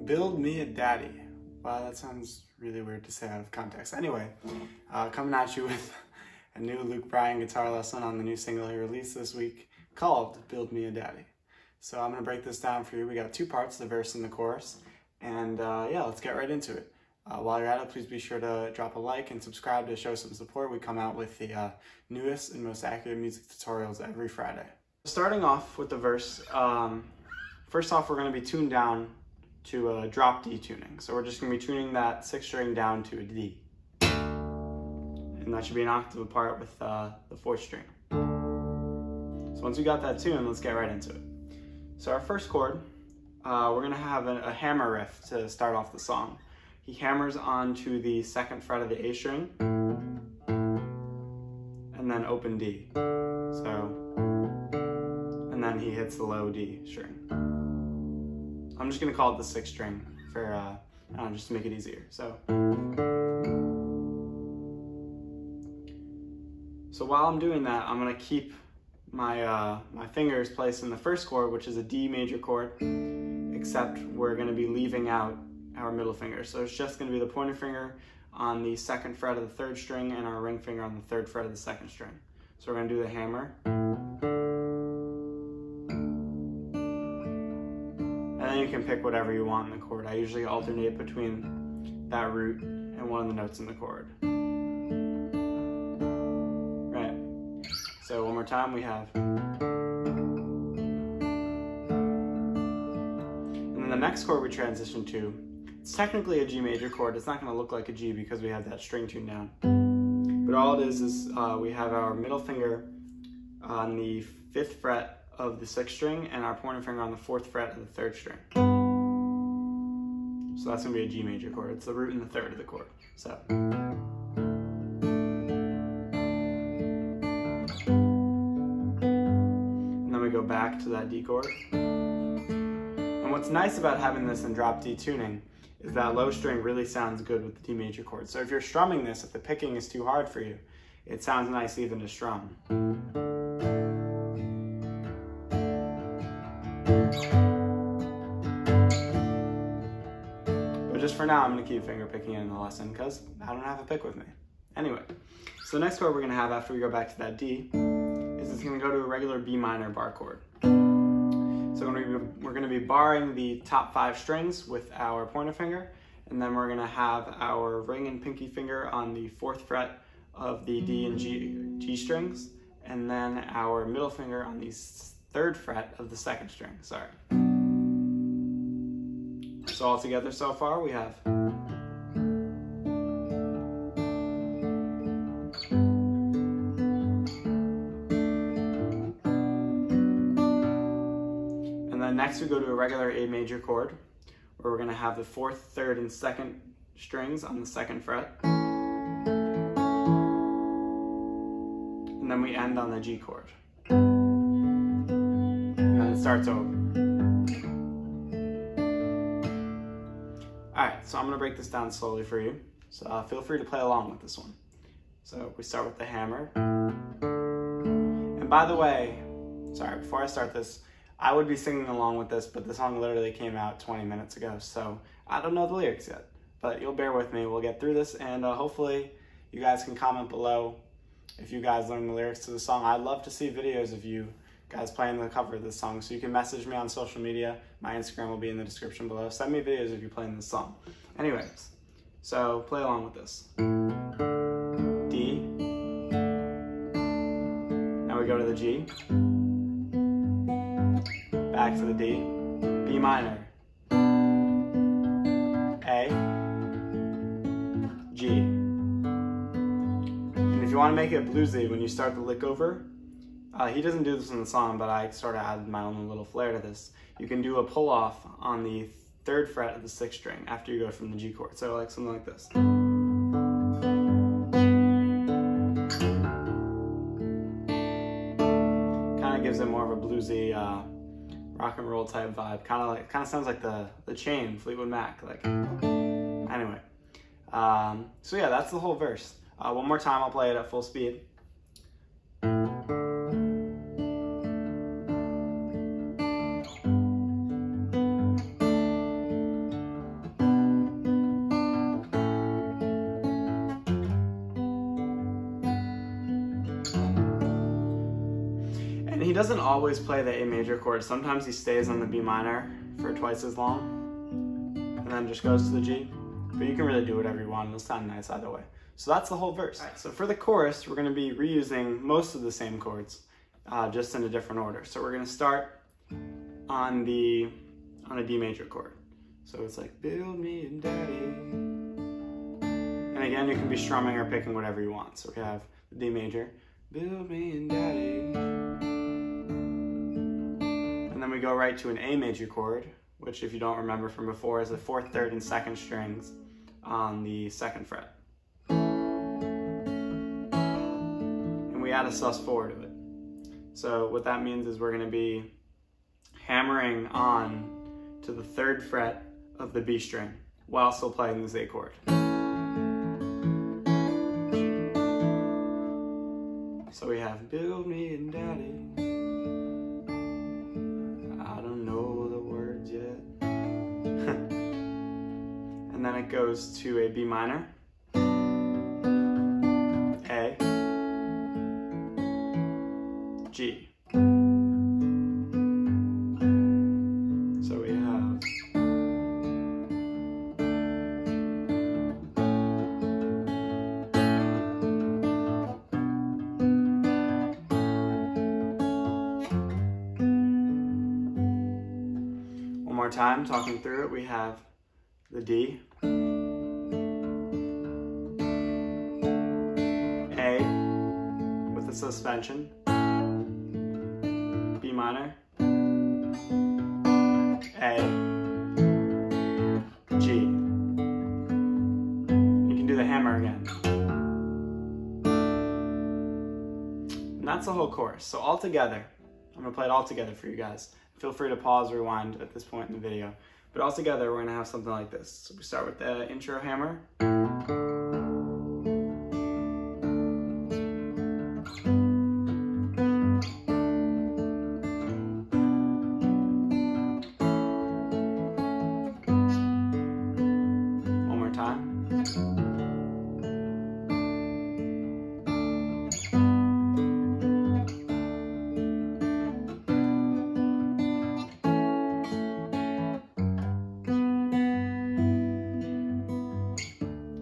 Build me a daddy. Wow, that sounds really weird to say out of context. Anyway, coming at you with a new Luke Bryan guitar lesson on the new single he released this week called Build Me a Daddy. So I'm gonna break this down for you. We got two parts, the verse and the chorus. And yeah, let's get right into it. While you're at it, please be sure to drop a like and subscribe to show some support. We come out with the newest and most accurate music tutorials every Friday. Starting off with the verse, first off, we're gonna be tuned down to a drop D tuning. So we're just gonna be tuning that 6th string down to a D. And that should be an octave apart with the 4th string. So once we got that tune, let's get right into it. So our first chord, we're gonna have a hammer riff to start off the song. He hammers onto the 2nd fret of the A string, and then open D. So, and then he hits the low D string. I'm just gonna call it the 6th string for, just to make it easier. So while I'm doing that, I'm gonna keep my fingers placed in the first chord, which is a D major chord, except we're gonna be leaving out our middle finger. So it's just gonna be the pointer finger on the 2nd fret of the 3rd string and our ring finger on the 3rd fret of the 2nd string. So we're gonna do the hammer. And then you can pick whatever you want in the chord. I usually alternate between that root and one of the notes in the chord. Right. So one more time, we have. And then the next chord we transition to, it's technically a G major chord. It's not gonna look like a G because we have that string tuned down. But all it is we have our middle finger on the 5th fret of the 6th string and our pointer finger on the 4th fret of the 3rd string. So that's gonna be a G major chord. It's the root and the 3rd of the chord. So. And then we go back to that D chord. And what's nice about having this in drop D tuning is that low string really sounds good with the D major chord. So if you're strumming this, if the picking is too hard for you, it sounds nice even to strum. But just for now, I'm gonna keep finger picking in the lesson because I don't have a pick with me. Anyway, so the next chord we're gonna have after we go back to that D is it's gonna go to a regular B minor bar chord. So we're gonna be barring the top 5 strings with our pointer finger, and then we're gonna have our ring and pinky finger on the 4th fret of the D and G strings, and then our middle finger on the 3rd fret of the 2nd string, sorry. So all together so far we have. Next we go to a regular A major chord, where we're going to have the 4th, 3rd, and 2nd strings on the 2nd fret. And then we end on the G chord. And then it starts over. Alright, so I'm going to break this down slowly for you. So feel free to play along with this one. So we start with the hammer. And by the way, sorry, before I start this, I would be singing along with this, but the song literally came out 20 minutes ago, so I don't know the lyrics yet. But you'll bear with me, we'll get through this, and hopefully you guys can comment below if you guys learn the lyrics to the song. I'd love to see videos of you guys playing the cover of this song, so you can message me on social media. My Instagram will be in the description below. Send me videos of you playing this song. Anyways, so play along with this. D. Now we go to the G. Back to the D, B minor, A, G. And if you want to make it bluesy when you start the lick over, he doesn't do this in the song, but I sort of added my own little flair to this. You can do a pull off on the 3rd fret of the 6th string after you go from the G chord. So like something like this. Kind of gives it more of a bluesy, rock and roll type vibe. Kind of sounds like the Chain, Fleetwood Mac. Like, anyway. So yeah, that's the whole verse. One more time, I'll play it at full speed. he doesn't always play the A major chord. Sometimes he stays on the B minor for twice as long and then just goes to the G. But you can really do whatever you want. It'll sound nice either way. So that's the whole verse. Right, so for the chorus, we're going to be reusing most of the same chords, just in a different order. So we're going to start on a D major chord. So it's like, build me a daddy. And again, you can be strumming or picking whatever you want. So we have the D major, build me a daddy. And then we go right to an A major chord, which if you don't remember from before is the 4th, 3rd, and 2nd strings on the 2nd fret. And we add a sus4 to it. So what that means is we're going to be hammering on to the 3rd fret of the B string while still playing this A chord. So we have build me a daddy. I don't know the words yet. And then it goes to a B minor, A, G. So we have one more time, talking through it, we have the D, A with a suspension, B minor, A, G. You can do the hammer again. And that's the whole chorus. So all together, I'm gonna play it all together for you guys. Feel free to pause or rewind at this point in the video. But all together, we're gonna have something like this. So we start with the intro hammer. One more time.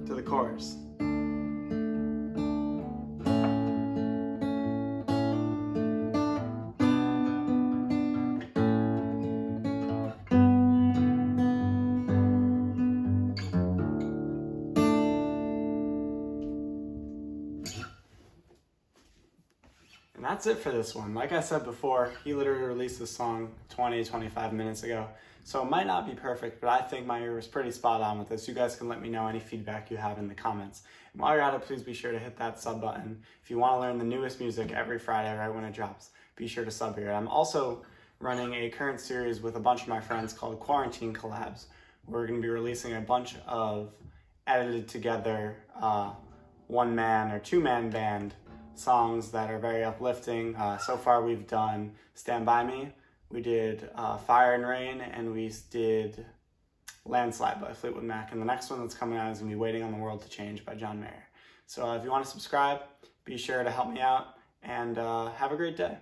To the chorus. And that's it for this one. Like I said before, he literally released this song 25 minutes ago. So it might not be perfect, but I think my ear was pretty spot on with this. You guys can let me know any feedback you have in the comments. And while you're at it, please be sure to hit that sub button. If you want to learn the newest music every Friday right when it drops, be sure to sub here. I'm also running a current series with a bunch of my friends called Quarantine Collabs. We're going to be releasing a bunch of edited together one-man or two-man band songs that are very uplifting. So far we've done Stand By Me, we did Fire and Rain, and we did Landslide by Fleetwood Mac. And the next one that's coming out is going to be Waiting on the World to Change by John Mayer. So if you want to subscribe, be sure to help me out, and have a great day.